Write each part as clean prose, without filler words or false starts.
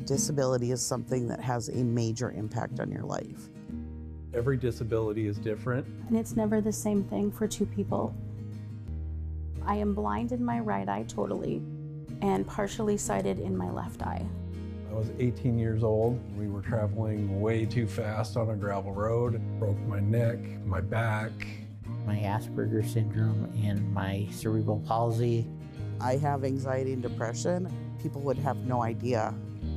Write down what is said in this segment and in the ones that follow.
Disability is something that has a major impact on your life. Every disability is different. And it's never the same thing for two people. I am blind in my right eye totally and partially sighted in my left eye. I was 18 years old. We were traveling way too fast on a gravel road. Broke my neck, my back. My Asperger's syndrome and my cerebral palsy. I have anxiety and depression. People would have no idea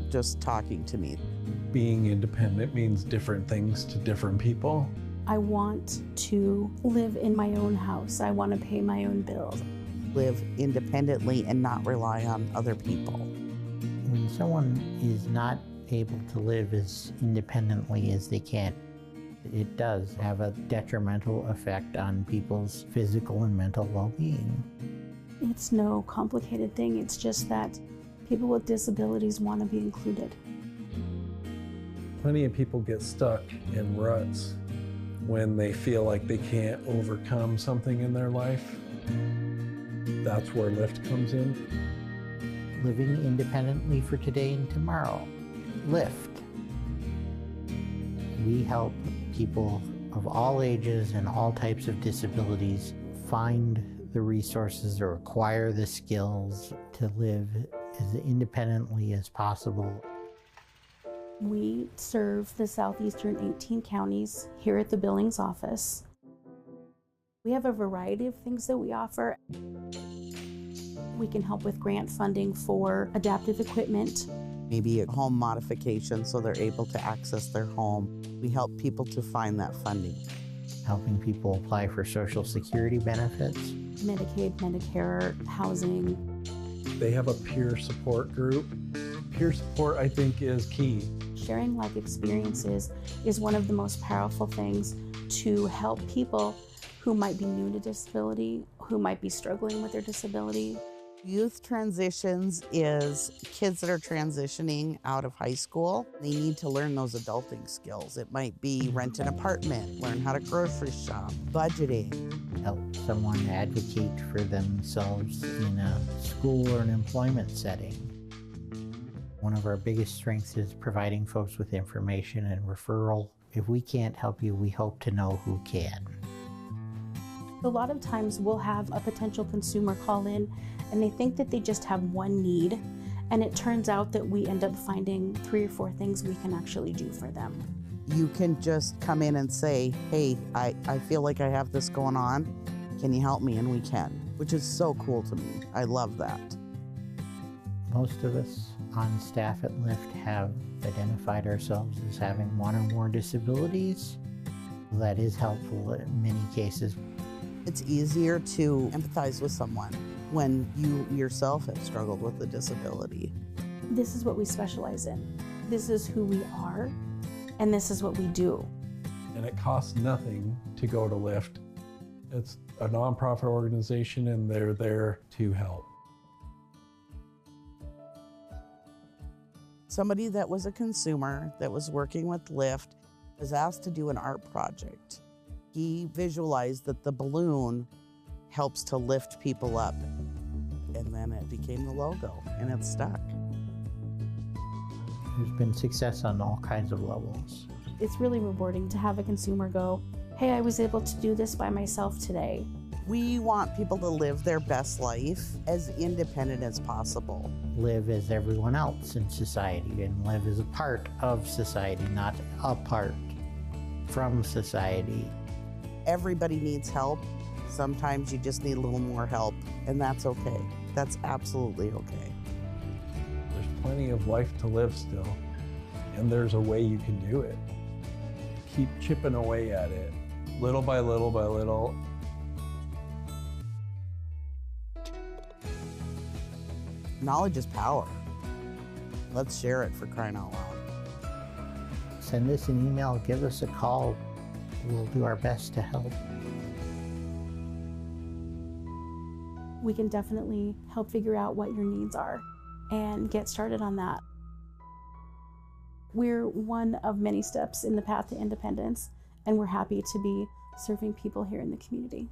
just talking to me. Being independent means different things to different people. I want to live in my own house. I want to pay my own bills. Live independently and not rely on other people. When someone is not able to live as independently as they can, it does have a detrimental effect on people's physical and mental well-being. It's no complicated thing. It's just that people with disabilities want to be included. Plenty of people get stuck in ruts when they feel like they can't overcome something in their life. That's where LIFTT comes in. Living independently for today and tomorrow. LIFTT. We help people of all ages and all types of disabilities find the resources or acquire the skills to live as independently as possible. We serve the southeastern 18 counties here at the Billings office. We have a variety of things that we offer. We can help with grant funding for adaptive equipment. Maybe a home modification so they're able to access their home. We help people to find that funding. Helping people apply for Social Security benefits. Medicaid, Beccera, housing. They have a peer support group. Peer support, I think, is key. Sharing life experiences is one of the most powerful things to help people who might be new to disability, who might be struggling with their disability. Youth transitions is kids that are transitioning out of high school. They need to learn those adulting skills. It might be rent an apartment, learn how to grocery shop, budgeting. Help someone advocate for themselves in a school or an employment setting. One of our biggest strengths is providing folks with information and referral. If we can't help you, we hope to know who can. A lot of times we'll have a potential consumer call in and they think that they just have one need, and it turns out that we end up finding 3 or 4 things we can actually do for them. You can just come in and say, hey, I feel like I have this going on. Can you help me? And we can, which is so cool to me. I love that. Most of us on staff at LIFTT have identified ourselves as having one or more disabilities. That is helpful in many cases. It's easier to empathize with someone when you yourself have struggled with a disability. This is what we specialize in. This is who we are, and this is what we do. And it costs nothing to go to LIFTT. It's a nonprofit organization and they're there to help. Somebody that was a consumer that was working with LIFTT was asked to do an art project. He visualized that the balloon helps to lift people up. And then it became the logo, and it's stuck. There's been success on all kinds of levels. It's really rewarding to have a consumer go, hey, I was able to do this by myself today. We want people to live their best life as independent as possible. Live as everyone else in society and live as a part of society, not apart from society. Everybody needs help. Sometimes you just need a little more help, and that's okay. That's absolutely okay. There's plenty of life to live still, and there's a way you can do it. Keep chipping away at it, little by little by little. Knowledge is power. Let's share it, for crying out loud. Send us an email, give us a call. We'll do our best to help. We can definitely help figure out what your needs are and get started on that. We're one of many steps in the path to independence, and we're happy to be serving people here in the community.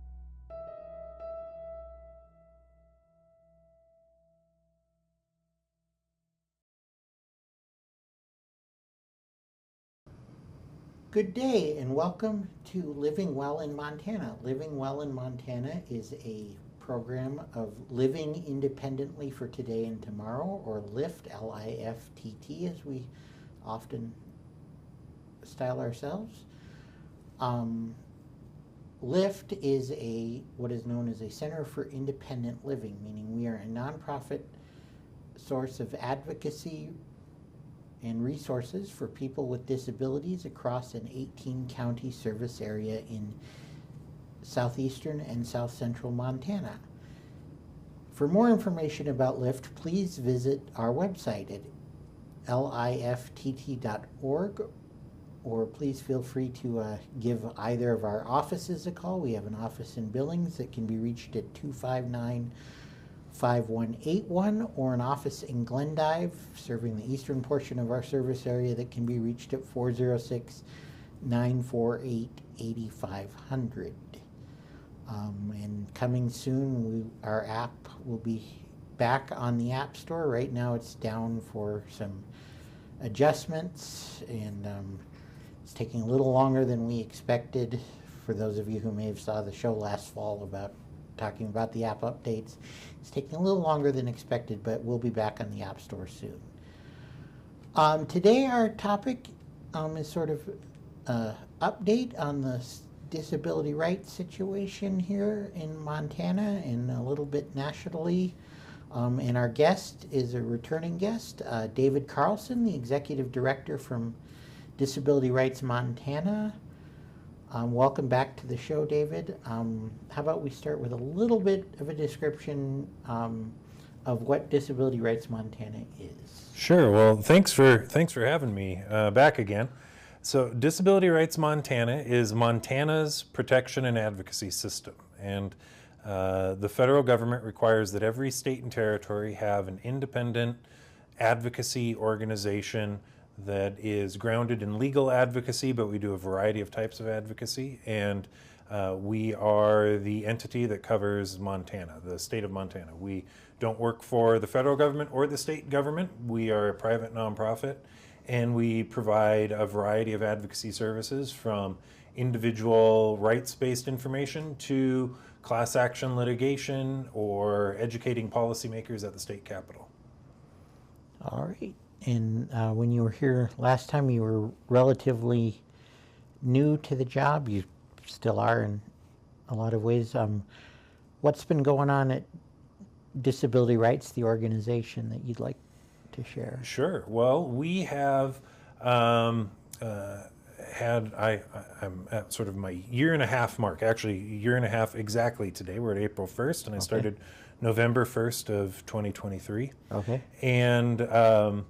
Good day and welcome to Living Well in Montana. Living Well in Montana is a program of living independently for today and tomorrow, or LIFTT, L-I-F-T-T, as we often style ourselves. LIFTT is what is known as a Center for Independent Living, meaning we are a nonprofit source of advocacy and resources for people with disabilities across an 18-county service area in southeastern and south central Montana. For more information about LIFTT, please visit our website at liftt.org, or please feel free to give either of our offices a call. We have an office in Billings that can be reached at 259-5181, or an office in Glendive, serving the eastern portion of our service area, that can be reached at 406-948-8500. And coming soon, our app will be back on the App Store. Right now it's down for some adjustments, and it's taking a little longer than we expected. For those of you who may have saw the show last fall about talking about the app updates, it's taking a little longer than expected, but we'll be back on the App Store soon. Today our topic is sort of update on the disability rights situation here in Montana and a little bit nationally. And our guest is a returning guest, David Carlson, the Executive Director from Disability Rights Montana. Welcome back to the show, David. How about we start with a little bit of a description of what Disability Rights Montana is? Sure. Well, thanks for having me back again. So, Disability Rights Montana is Montana's protection and advocacy system, and the federal government requires that every state and territory have an independent advocacy organization that is grounded in legal advocacy, but we do a variety of types of advocacy, and we are the entity that covers Montana, the state of Montana. We don't work for the federal government or the state government. We are a private nonprofit, and we provide a variety of advocacy services, from individual rights-based information to class action litigation or educating policymakers at the state capitol. All right. And when you were here last time, you were relatively new to the job. You still are in a lot of ways. What's been going on at Disability Rights, the organization, that you'd like to share? Sure. Well, we have I'm at sort of my year and a half mark, actually year and a half exactly today. We're at April 1st, and I started November 1st of 2023. Okay. And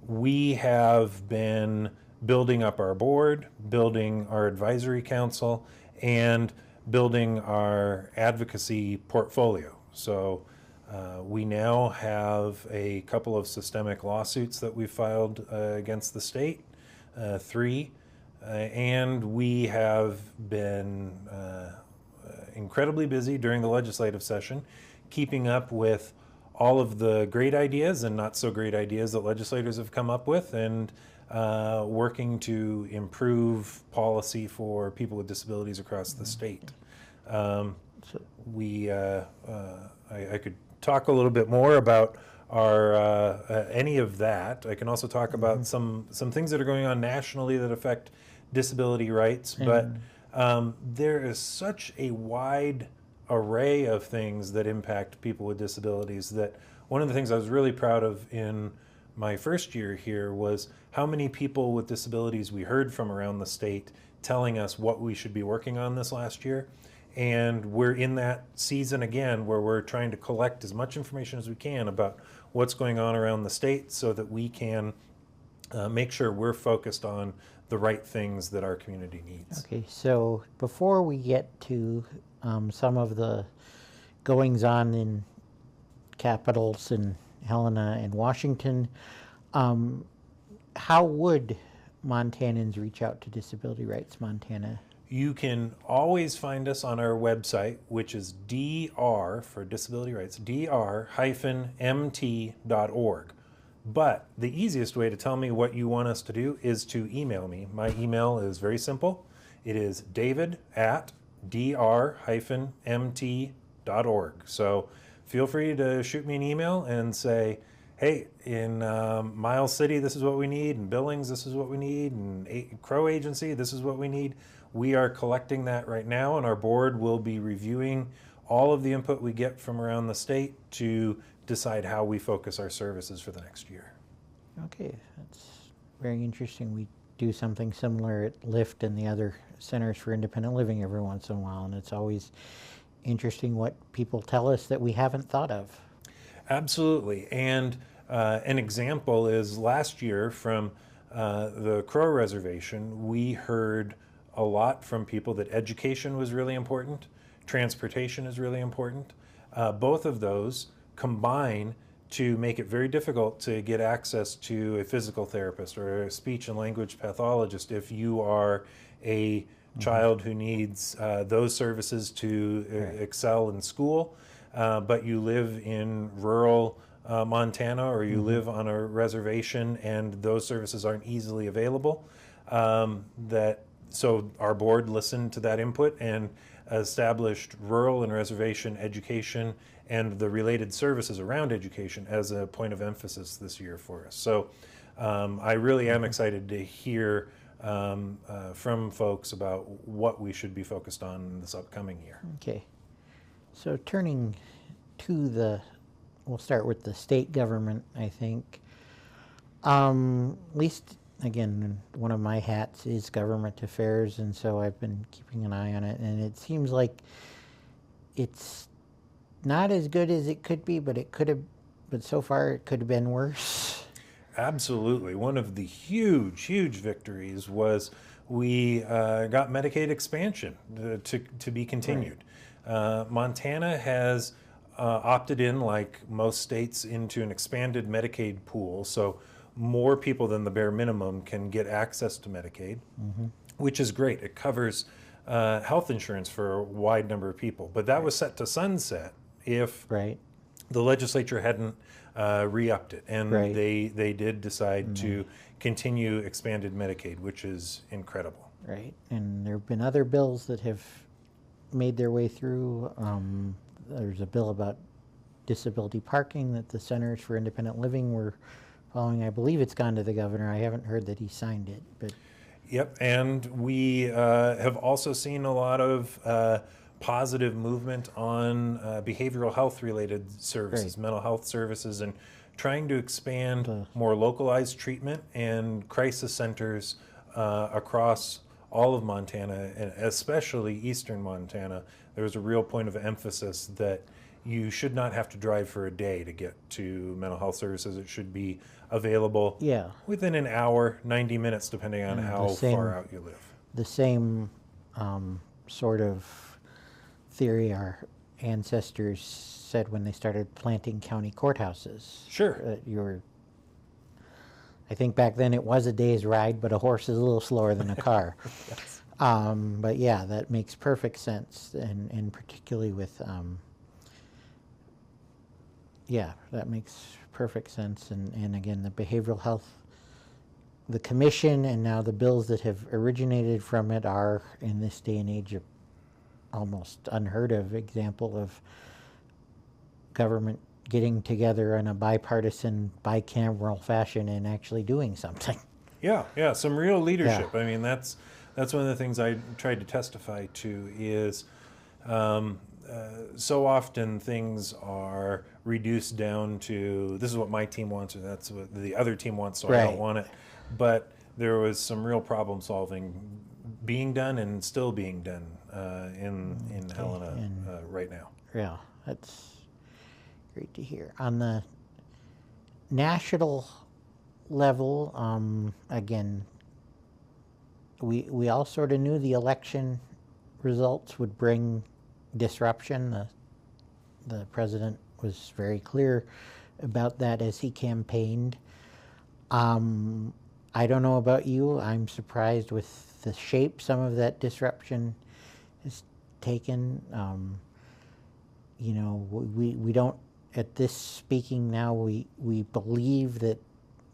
we have been building up our board, building our advisory council, and building our advocacy portfolio. So we now have a couple of systemic lawsuits that we filed against the state, 3, and we have been incredibly busy during the legislative session, keeping up with all of the great ideas and not so great ideas that legislators have come up with, and working to improve policy for people with disabilities across the state. I could talk a little bit more about our any of that. I can also talk about some things that are going on nationally that affect disability rights, but there is such a wide array of things that impact people with disabilities that one of the things I was really proud of in my first year here was how many people with disabilities we heard from around the state telling us what we should be working on this last year. And we're in that season again where we're trying to collect as much information as we can about what's going on around the state so that we can make sure we're focused on the right things that our community needs. Okay, so before we get to some of the goings on in capitals in Helena and Washington, how would Montanans reach out to Disability Rights Montana? You can always find us on our website, which is DR for Disability Rights, dr-mt.org. But the easiest way to tell me what you want us to do is to email me. My email is very simple. It is david@dr-mt.org. So feel free to shoot me an email and say, hey, in Miles City, this is what we need. In Billings, this is what we need. In Crow Agency, this is what we need. We are collecting that right now, and our board will be reviewing all of the input we get from around the state to decide how we focus our services for the next year. Okay, that's very interesting. We do something similar at LIFTT and the other centers for independent living every once in a while, and it's always interesting what people tell us that we haven't thought of. Absolutely. And an example is last year from the Crow Reservation, we heard a lot from people that education was really important, transportation is really important. Both of those combine to make it very difficult to get access to a physical therapist or a speech and language pathologist if you are a child who needs those services to excel in school, but you live in rural Montana, or you live on a reservation and those services aren't easily available. So our board listened to that input and established rural and reservation education and the related services around education as a point of emphasis this year for us. So I really am excited to hear from folks about what we should be focused on this upcoming year. Okay, so turning to we'll start with the state government, I think. At least, again, one of my hats is government affairs, and so I've been keeping an eye on it, and it seems like it's not as good as it could be, but so far it could have been worse. Absolutely. One of the huge victories was we got Medicaid expansion to be continued. Right. Montana has opted in, like most states, into an expanded Medicaid pool, so more people than the bare minimum can get access to Medicaid, which is great. It covers health insurance for a wide number of people, but that was set to sunset if the legislature hadn't re-upped it, and they did decide to continue expanded Medicaid, which is incredible. Right, and there have been other bills that have made their way through. There's a bill about disability parking that the Centers for Independent Living were following. I believe it's gone to the governor. I haven't heard that he signed it, but. Yep, and we have also seen a lot of positive movement on behavioral health related services, mental health services, and trying to expand more localized treatment and crisis centers across all of Montana, and especially eastern Montana. There was a real point of emphasis that you should not have to drive for a day to get to mental health services. It should be available within an hour, 90 minutes, depending on how far out you live. The same sort of theory our ancestors said when they started planting county courthouses. Sure. I think back then it was a day's ride, but a horse is a little slower than a car. Yes. But yeah, that makes perfect sense, and particularly with, that makes perfect sense. And again, the behavioral health, the commission, and now the bills that have originated from it are, in this day and age, a almost unheard of example of government getting together in a bipartisan, bicameral fashion and actually doing something. Yeah, some real leadership. Yeah. I mean, that's one of the things I tried to testify to is so often things are reduced down to, this is what my team wants, or that's what the other team wants, so I don't want it. But there was some real problem solving being done and still being done in Helena right now. Yeah, that's great to hear. On the national level, again, we all sort of knew the election results would bring disruption. The president was very clear about that as he campaigned. I don't know about you. I'm surprised with the shape some of that disruption has taken. You know, we don't, at this speaking now, we believe that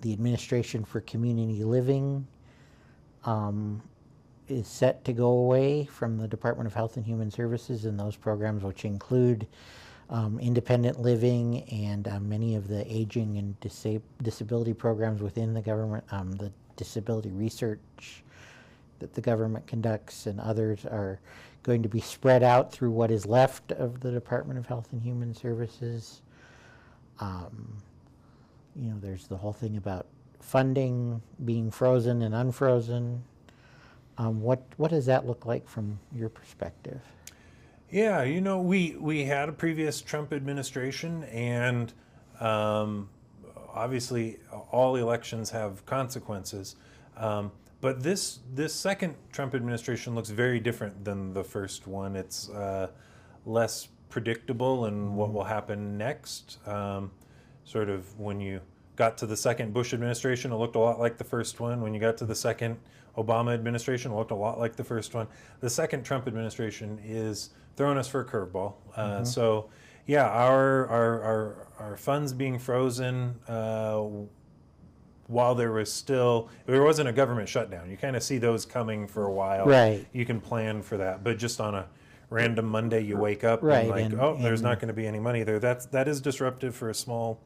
the Administration for Community Living is set to go away from the Department of Health and Human Services, and those programs, which include independent living and many of the aging and disability programs within the government, the disability research that the government conducts and others are going to be spread out through what is left of the Department of Health and Human Services. You know, there's the whole thing about funding being frozen and unfrozen. What does that look like from your perspective? Yeah, you know, we had a previous Trump administration, and obviously all elections have consequences. But this second Trump administration looks very different than the first one. It's less predictable in what will happen next. Sort of when you got to the second Bush administration, it looked a lot like the first one. When you got to the second Obama administration, it looked a lot like the first one. The second Trump administration is throwing us for a curveball. So yeah, our funds being frozen while there wasn't a government shutdown. You kind of see those coming for a while. Right. You can plan for that, but just on a random Monday you wake up right. and there's not going to be any money there. That is disruptive for a small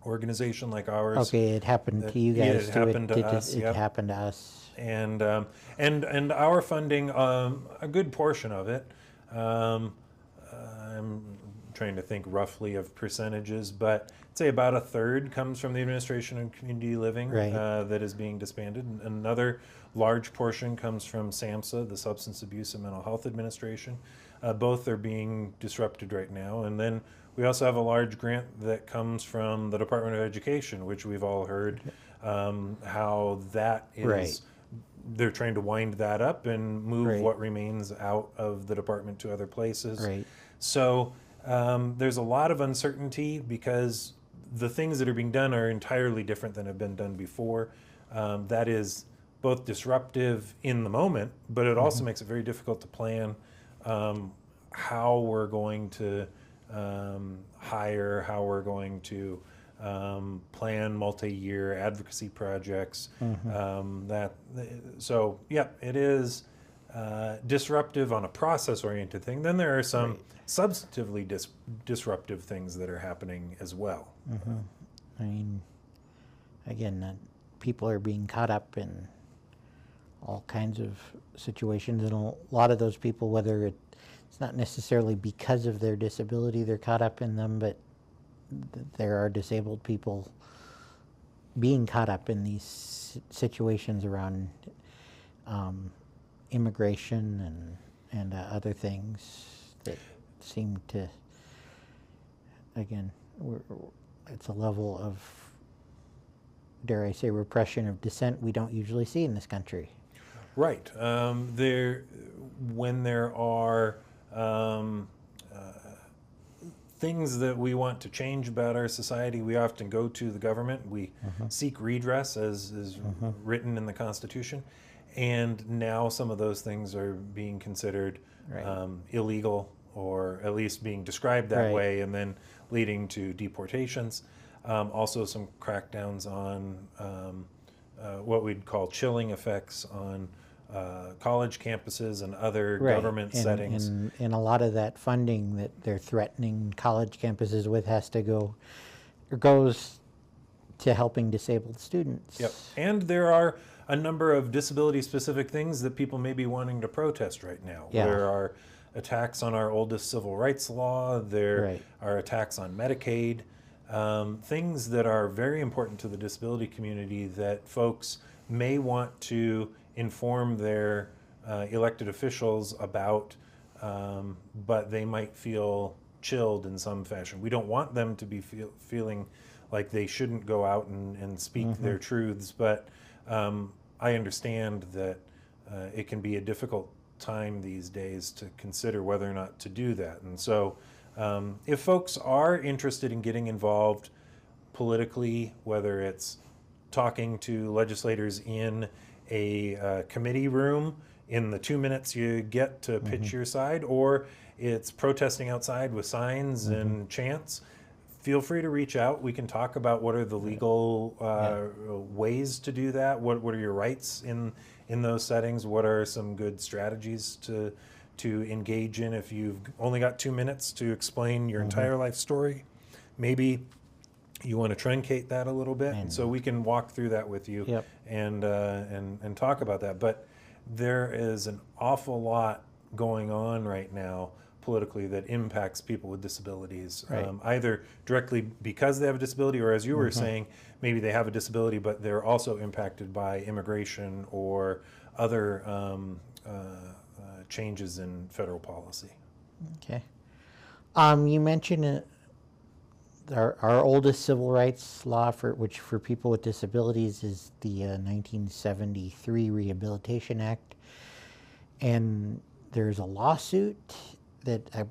organization like ours. Okay, it happened to you guys. Yeah, it happened to us. It happened to us. And our funding, a good portion of it, I'm trying to think roughly of percentages, but I'd say about a third comes from the Administration of Community Living, right. That is being disbanded. Another large portion comes from SAMHSA, the Substance Abuse and Mental Health Administration. Both are being disrupted right now. And then we also have a large grant that comes from the Department of Education, which we've all heard how that is. Right. They're trying to wind that up and move right. what remains out of the department to other places. Right. So there's a lot of uncertainty because the things that are being done are entirely different than have been done before. That is both disruptive in the moment, but it also makes it very difficult to plan how we're going to hire, how we're going to plan multi-year advocacy projects. So yeah, it is disruptive on a process-oriented thing. Then there are some right. substantively disruptive things that are happening as well. I mean, again, people are being caught up in all kinds of situations, and a lot of those people, whether it's not necessarily because of their disability they're caught up in them, but there are disabled people being caught up in these situations around immigration and other things that seem to, again, it's a level of, dare I say, repression of dissent we don't usually see in this country. Right. When there are things that we want to change about our society, we often go to the government. We seek redress, as is written in the Constitution. And now some of those things are being considered right. Illegal, or at least being described that right. way, and then leading to deportations. Also some crackdowns on what we'd call chilling effects on college campuses and other right. government settings. And a lot of that funding that they're threatening college campuses with has to go, or goes to helping disabled students. Yep. And there are a number of disability-specific things that people may be wanting to protest right now. Yeah. There are attacks on our oldest civil rights law. There right. are attacks on Medicaid. Things that are very important to the disability community that folks may want to inform their elected officials about, but they might feel chilled in some fashion. We don't want them to be feeling like they shouldn't go out and speak their truths, but I understand that it can be a difficult time these days to consider whether or not to do that. And so if folks are interested in getting involved politically, whether it's talking to legislators in a committee room in the 2 minutes you get to pitch your side, or it's protesting outside with signs and chants, feel free to reach out. We can talk about what are the legal ways to do that. What are your rights in those settings? What are some good strategies to engage in if you've only got 2 minutes to explain your entire life story? Maybe you want to truncate that a little bit, and so we can walk through that with you and talk about that. But there is an awful lot going on right now politically that impacts people with disabilities, either directly because they have a disability, or as you were saying, maybe they have a disability, but they're also impacted by immigration or other changes in federal policy. Okay. You mentioned our oldest civil rights law, which for people with disabilities is the 1973 Rehabilitation Act. And there's a lawsuit that,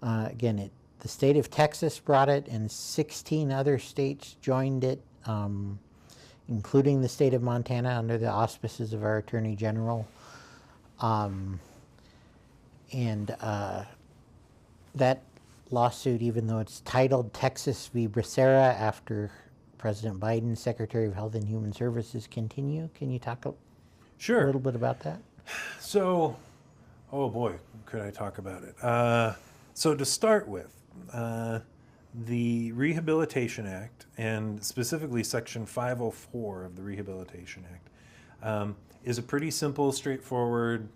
again, the state of Texas brought it, and 16 other states joined it, including the state of Montana under the auspices of our Attorney General. That lawsuit, even though it's titled Texas v. Beccera after President Biden, Secretary of Health and Human Services, can you talk a little bit about that? So, oh boy, could I talk about it. So to start with, the Rehabilitation Act, and specifically Section 504 of the Rehabilitation Act, is a pretty simple, straightforward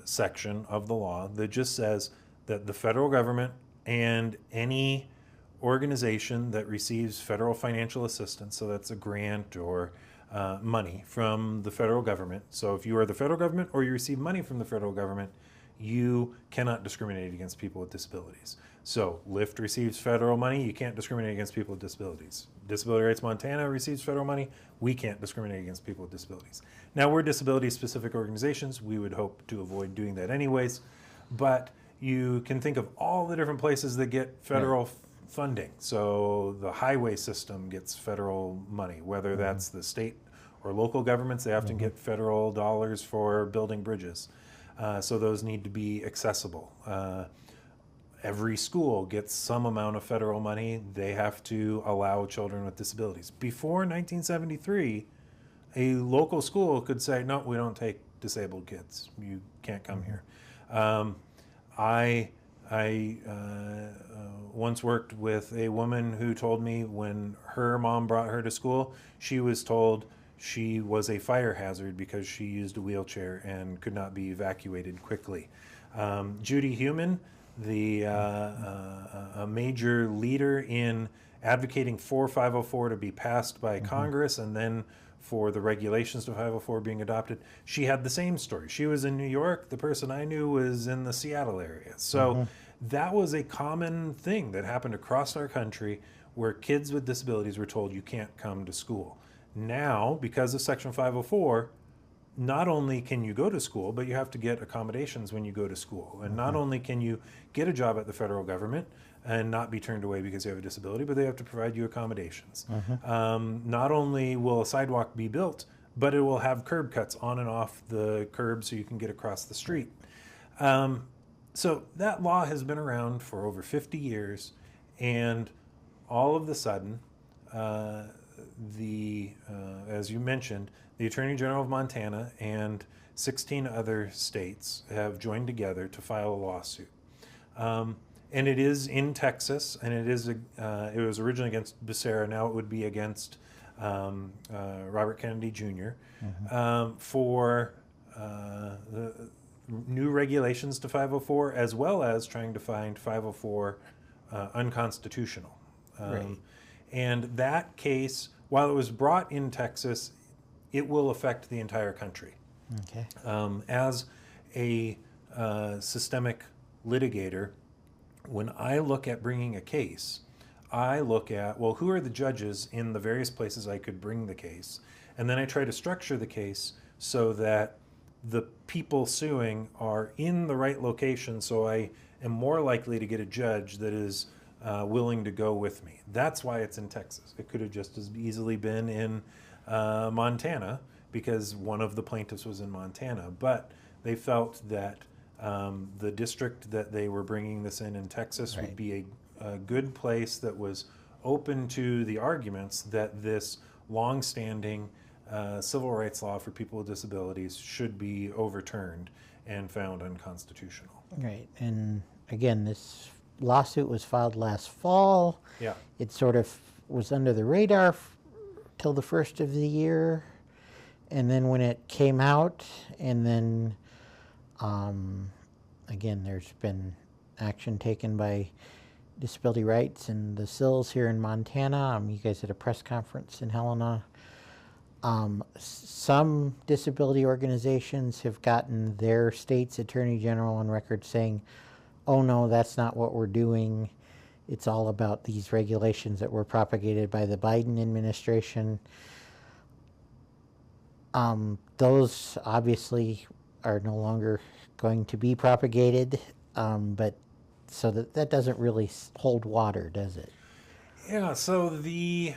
section of the law that just says that the federal government and any organization that receives federal financial assistance, so that's a grant or money from the federal government. So if you are the federal government or you receive money from the federal government, you cannot discriminate against people with disabilities. So LIFTT receives federal money, you can't discriminate against people with disabilities. Disability Rights Montana receives federal money, we can't discriminate against people with disabilities. Now, we're disability-specific organizations, we would hope to avoid doing that anyways, but you can think of all the different places that get federal funding. So the highway system gets federal money, whether that's the state or local governments, they often get federal dollars for building bridges. So those need to be accessible. Every school gets some amount of federal money. They have to allow children with disabilities. Before 1973, a local school could say, no, we don't take disabled kids. You can't come here. I once worked with a woman who told me when her mom brought her to school, she was told she was a fire hazard because she used a wheelchair and could not be evacuated quickly. Judy Heumann, a major leader in advocating for 504 to be passed by Congress and then for the regulations to 504 being adopted, she had the same story. She was in New York. The person I knew was in the Seattle area. So that was a common thing that happened across our country where kids with disabilities were told you can't come to school. Now, because of Section 504, not only can you go to school, but you have to get accommodations when you go to school. And not only can you get a job at the federal government and not be turned away because you have a disability, but they have to provide you accommodations. Not only will a sidewalk be built, but it will have curb cuts on and off the curb so you can get across the street. So that law has been around for over 50 years, and all of a sudden, as you mentioned, the Attorney General of Montana and 16 other states have joined together to file a lawsuit. And it is in Texas, and it was originally against Beccera. Now it would be against Robert Kennedy Jr. For the new regulations to 504, as well as trying to find 504 unconstitutional. And that case, while it was brought in Texas, it will affect the entire country. As a systemic litigator, when I look at bringing a case, I look at, well, who are the judges in the various places I could bring the case? And then I try to structure the case so that the people suing are in the right location, so I am more likely to get a judge that is willing to go with me. That's why it's in Texas. It could have just as easily been in Montana because one of the plaintiffs was in Montana, but they felt that the district that they were bringing this in Texas would be a good place that was open to the arguments that this long-standing civil rights law for people with disabilities should be overturned and found unconstitutional. Right, and again, this lawsuit was filed last fall. Yeah. It sort of was under the radar till the first of the year, and then when it came out, and then again, there's been action taken by disability rights and the SILs here in Montana. You guys had a press conference in Helena. Some disability organizations have gotten their state's attorney general on record saying, oh no, that's not what we're doing. It's all about these regulations that were propagated by the Biden administration. Those obviously are no longer going to be propagated, but so that doesn't really hold water, does it? Yeah, so the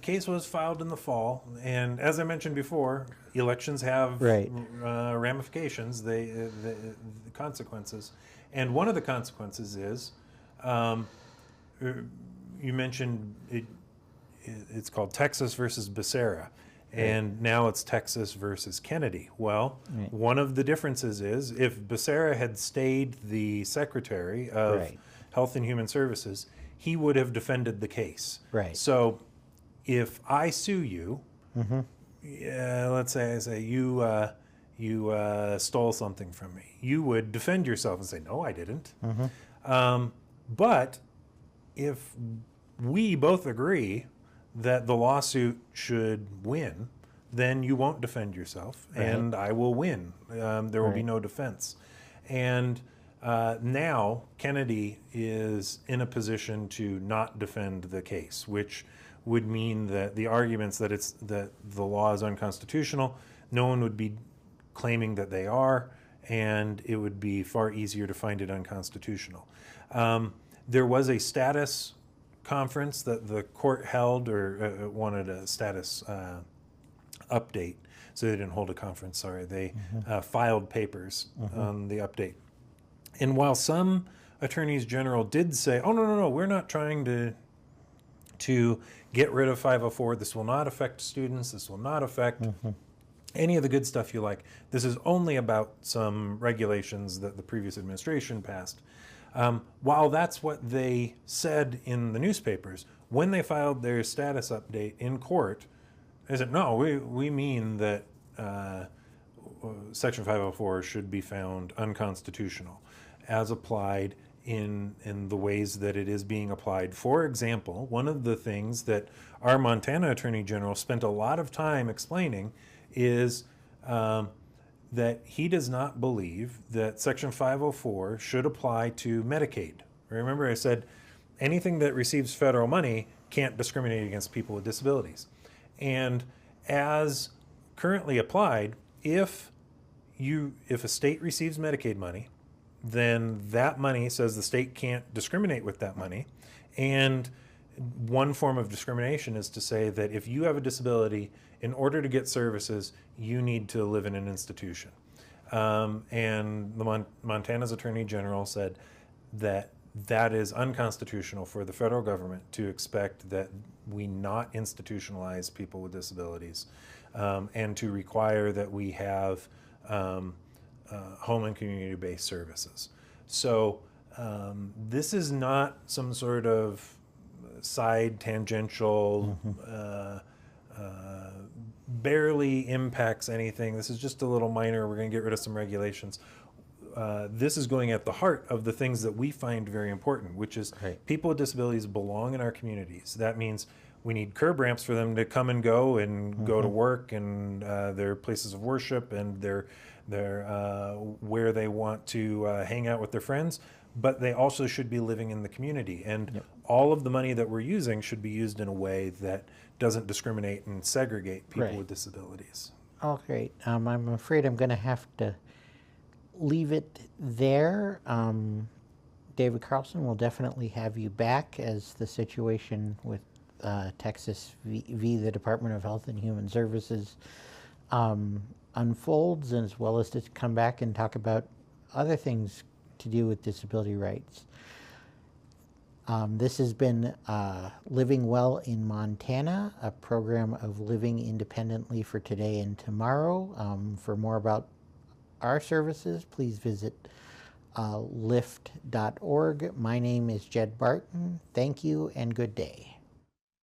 case was filed in the fall, and as I mentioned before, elections have ramifications, the consequences. And one of the consequences is, you mentioned it's called Texas versus Beccera, and now it's Texas versus Kennedy. Well, one of the differences is if Beccera had stayed the Secretary of Health and Human Services, he would have defended the case. Right. So if I sue you, let's say I say you stole something from me, you would defend yourself and say, no, I didn't. But if we both agree that the lawsuit should win, then you won't defend yourself, and I will win. There will be no defense. And now Kennedy is in a position to not defend the case, which would mean that the arguments that the law is unconstitutional, no one would be claiming that they are, and it would be far easier to find it unconstitutional. There was a status conference that the court held, or wanted a status update. So they didn't hold a conference, sorry. They filed papers on the update. And while some attorneys general did say, oh, no, we're not trying to get rid of 504. This will not affect students. This will not affect any of the good stuff you like. This is only about some regulations that the previous administration passed. While that's what they said in the newspapers, when they filed their status update in court, they said, no, we mean that Section 504 should be found unconstitutional as applied in the ways that it is being applied. For example, one of the things that our Montana Attorney General spent a lot of time explaining is that he does not believe that Section 504 should apply to Medicaid. Remember I said anything that receives federal money can't discriminate against people with disabilities. And as currently applied, if a state receives Medicaid money, then that money says the state can't discriminate with that money. And one form of discrimination is to say that if you have a disability, in order to get services, you need to live in an institution. And the Montana's Attorney General said that that is unconstitutional for the federal government to expect that we not institutionalize people with disabilities, and to require that we have home and community-based services. So this is not some sort of side tangential, barely impacts anything. This is just a little minor. We're going to get rid of some regulations. This is going at the heart of the things that we find very important, which is people with disabilities belong in our communities. That means we need curb ramps for them to come and go to work, and their places of worship, and their where they want to hang out with their friends. But they also should be living in the community. And all of the money that we're using should be used in a way that doesn't discriminate and segregate people with disabilities. Oh, great. I'm afraid I'm going to have to leave it there. David Carlson will definitely have you back as the situation with Texas v. the Department of Health and Human Services unfolds, as well as to come back and talk about other things to do with disability rights. This has been Living Well in Montana, a program of living independently for today and tomorrow. For more about our services, please visit LIFTT.org. My name is Jed Barton. Thank you and good day.